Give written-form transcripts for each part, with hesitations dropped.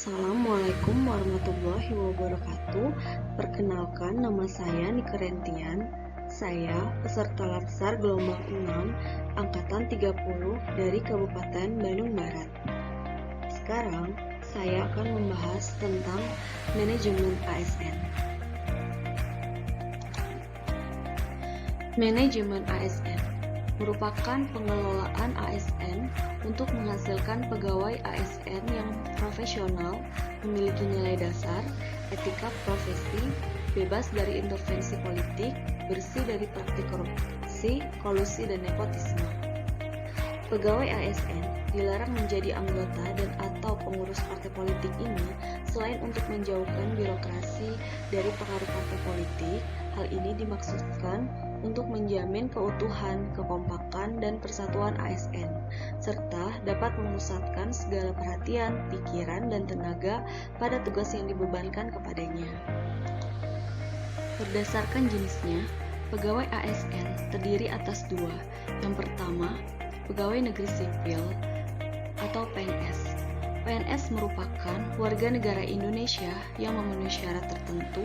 Assalamualaikum warahmatullahi wabarakatuh. Perkenalkan, nama saya Nike Rentian. Saya peserta Latsar gelombang 6 angkatan 30 dari Kabupaten Bandung Barat. Sekarang saya akan membahas tentang manajemen ASN. Manajemen ASN merupakan pengelolaan ASN untuk menghasilkan pegawai ASN yang profesional, memiliki nilai dasar, etika profesi, bebas dari intervensi politik, bersih dari praktik korupsi, kolusi, dan nepotisme. Pegawai ASN dilarang menjadi anggota dan atau pengurus partai politik ini selain untuk menjauhkan birokrasi dari pengaruh partai politik. Hal ini dimaksudkan untuk menjamin keutuhan, kekompakan, dan persatuan ASN, serta dapat memusatkan segala perhatian, pikiran, dan tenaga pada tugas yang dibebankan kepadanya. Berdasarkan jenisnya, pegawai ASN terdiri atas dua. Yang pertama, pegawai negeri sipil atau PNS. PNS merupakan warga negara Indonesia yang memenuhi syarat tertentu,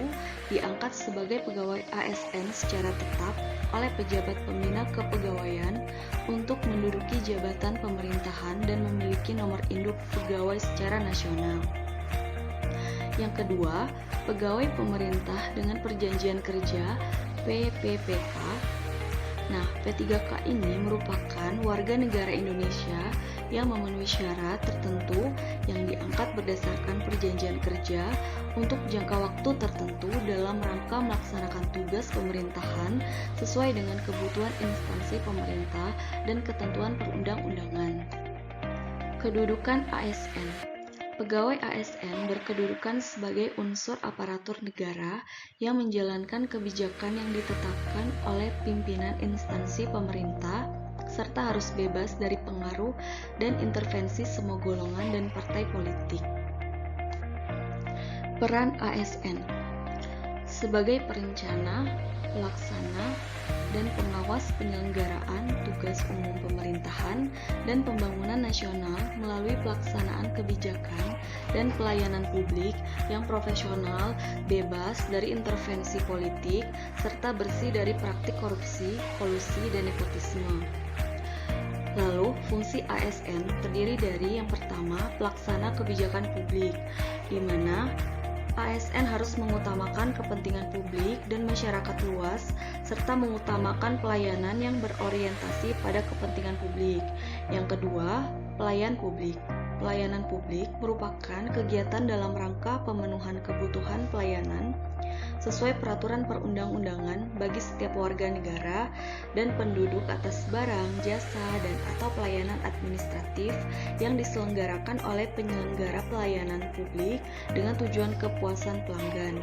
diangkat sebagai pegawai ASN secara tetap oleh pejabat pembina kepegawaian untuk menduduki jabatan pemerintahan dan memiliki nomor induk pegawai secara nasional. Yang kedua, pegawai pemerintah dengan perjanjian kerja PPPK. Nah, P3K ini merupakan warga negara Indonesia yang memenuhi syarat tertentu yang diangkat berdasarkan perjanjian kerja untuk jangka waktu tertentu dalam rangka melaksanakan tugas pemerintahan sesuai dengan kebutuhan instansi pemerintah dan ketentuan perundang-undangan. Kedudukan ASN. Pegawai ASN berkedudukan sebagai unsur aparatur negara yang menjalankan kebijakan yang ditetapkan oleh pimpinan instansi pemerintah, serta harus bebas dari pengaruh dan intervensi semua golongan dan partai politik. Peran ASN sebagai perencana, pelaksana, dan pengawas penyelenggaraan tugas umum pemerintahan dan pembangunan nasional melalui pelaksanaan kebijakan dan pelayanan publik yang profesional, bebas dari intervensi politik, serta bersih dari praktik korupsi, kolusi, dan nepotisme. Lalu, fungsi ASN terdiri dari yang pertama, pelaksana kebijakan publik, di mana ASN harus mengutamakan kepentingan publik dan masyarakat luas, serta mengutamakan pelayanan yang berorientasi pada kepentingan publik. Yang kedua, pelayan publik. Pelayanan publik merupakan kegiatan dalam rangka pemenuhan kebutuhan pelayanan sesuai peraturan perundang-undangan bagi setiap warga negara dan penduduk atas barang, jasa, dan atau pelayanan administratif yang diselenggarakan oleh penyelenggara pelayanan publik dengan tujuan kepuasan pelanggan.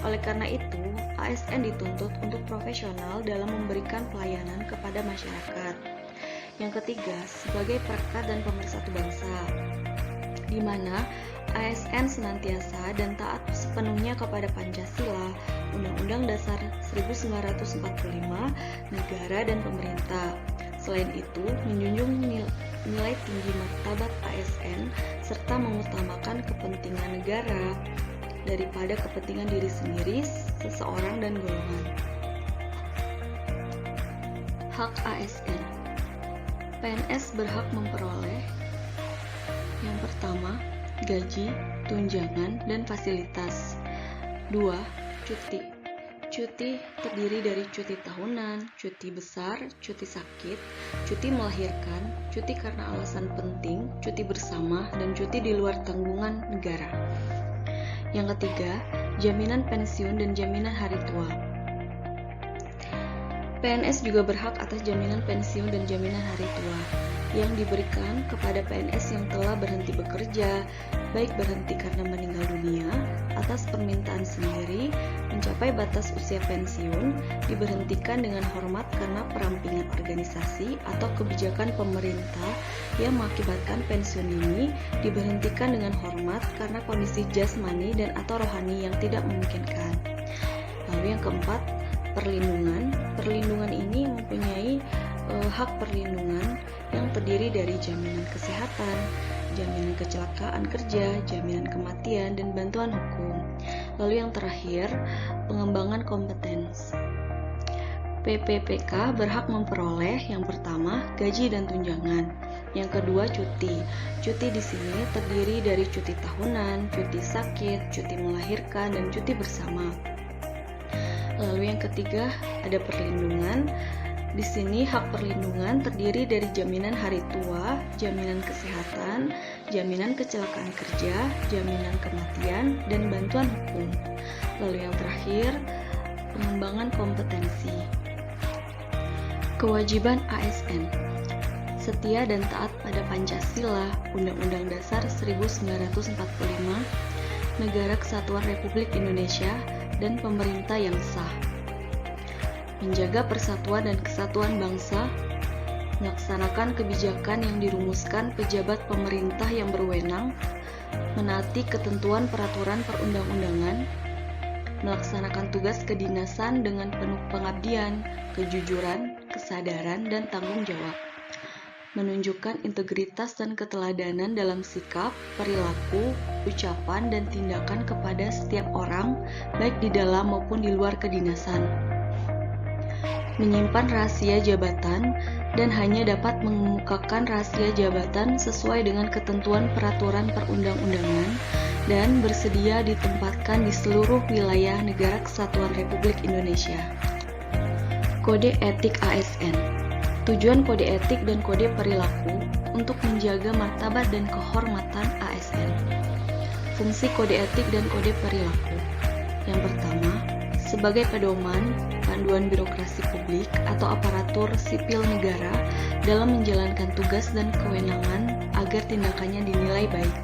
Oleh karena itu, ASN dituntut untuk profesional dalam memberikan pelayanan kepada masyarakat. Yang ketiga, sebagai perekat dan pemersatu bangsa, di mana ASN senantiasa dan taat sepenuhnya kepada Pancasila, Undang-Undang Dasar 1945, negara dan pemerintah. Selain itu, menjunjung nilai tinggi martabat ASN serta mengutamakan kepentingan negara daripada kepentingan diri sendiri, seseorang, dan golongan. Hak ASN. PNS berhak memperoleh yang pertama, gaji, tunjangan, dan fasilitas. 2. Cuti. Cuti terdiri dari cuti tahunan, cuti besar, cuti sakit, cuti melahirkan, cuti karena alasan penting, cuti bersama, dan cuti di luar tanggungan negara. Yang ketiga, jaminan pensiun dan jaminan hari tua. PNS juga berhak atas jaminan pensiun dan jaminan hari tua yang diberikan kepada PNS yang telah berhenti bekerja, baik berhenti karena meninggal dunia, atas permintaan sendiri, mencapai batas usia pensiun, diberhentikan dengan hormat karena perampingan organisasi atau kebijakan pemerintah yang mengakibatkan pensiun ini, diberhentikan dengan hormat karena kondisi jasmani dan atau rohani yang tidak memungkinkan. Lalu yang keempat, perlindungan. Perlindungan ini mempunyai hak perlindungan yang terdiri dari jaminan kesehatan, jaminan kecelakaan kerja, jaminan kematian, dan bantuan hukum. Lalu yang terakhir, pengembangan kompetensi. PPPK berhak memperoleh yang pertama, gaji dan tunjangan. Yang kedua, cuti. Cuti di sini terdiri dari cuti tahunan, cuti sakit, cuti melahirkan, dan cuti bersama. Lalu yang ketiga, ada perlindungan. Di sini hak perlindungan terdiri dari jaminan hari tua, jaminan kesehatan, jaminan kecelakaan kerja, jaminan kematian, dan bantuan hukum. Lalu yang terakhir, pengembangan kompetensi. Kewajiban ASN: setia dan taat pada Pancasila, Undang-Undang Dasar 1945, Negara Kesatuan Republik Indonesia, dan pemerintah yang sah. Menjaga persatuan dan kesatuan bangsa, melaksanakan kebijakan yang dirumuskan pejabat pemerintah yang berwenang, menaati ketentuan peraturan perundang-undangan, melaksanakan tugas kedinasan dengan penuh pengabdian, kejujuran, kesadaran, dan tanggung jawab, menunjukkan integritas dan keteladanan dalam sikap, perilaku, ucapan, dan tindakan kepada setiap orang, baik di dalam maupun di luar kedinasan, menyimpan rahasia jabatan dan hanya dapat mengemukakan rahasia jabatan sesuai dengan ketentuan peraturan perundang-undangan, dan bersedia ditempatkan di seluruh wilayah Negara Kesatuan Republik Indonesia. Kode Etik ASN. Tujuan kode etik dan kode perilaku untuk menjaga martabat dan kehormatan ASN. Fungsi kode etik dan kode perilaku. Yang pertama, sebagai pedoman, panduan birokrasi publik atau aparatur sipil negara dalam menjalankan tugas dan kewenangan agar tindakannya dinilai baik.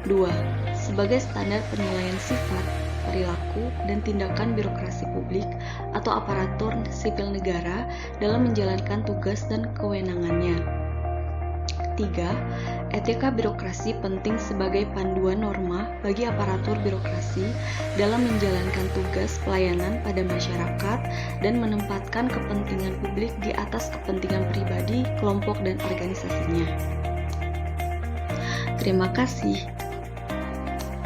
2. Sebagai standar penilaian sifat, perilaku, dan tindakan birokrasi publik atau aparatur sipil negara dalam menjalankan tugas dan kewenangannya. 3. Etika birokrasi penting sebagai panduan norma bagi aparatur birokrasi dalam menjalankan tugas pelayanan pada masyarakat dan menempatkan kepentingan publik di atas kepentingan pribadi, kelompok, dan organisasinya. Terima kasih.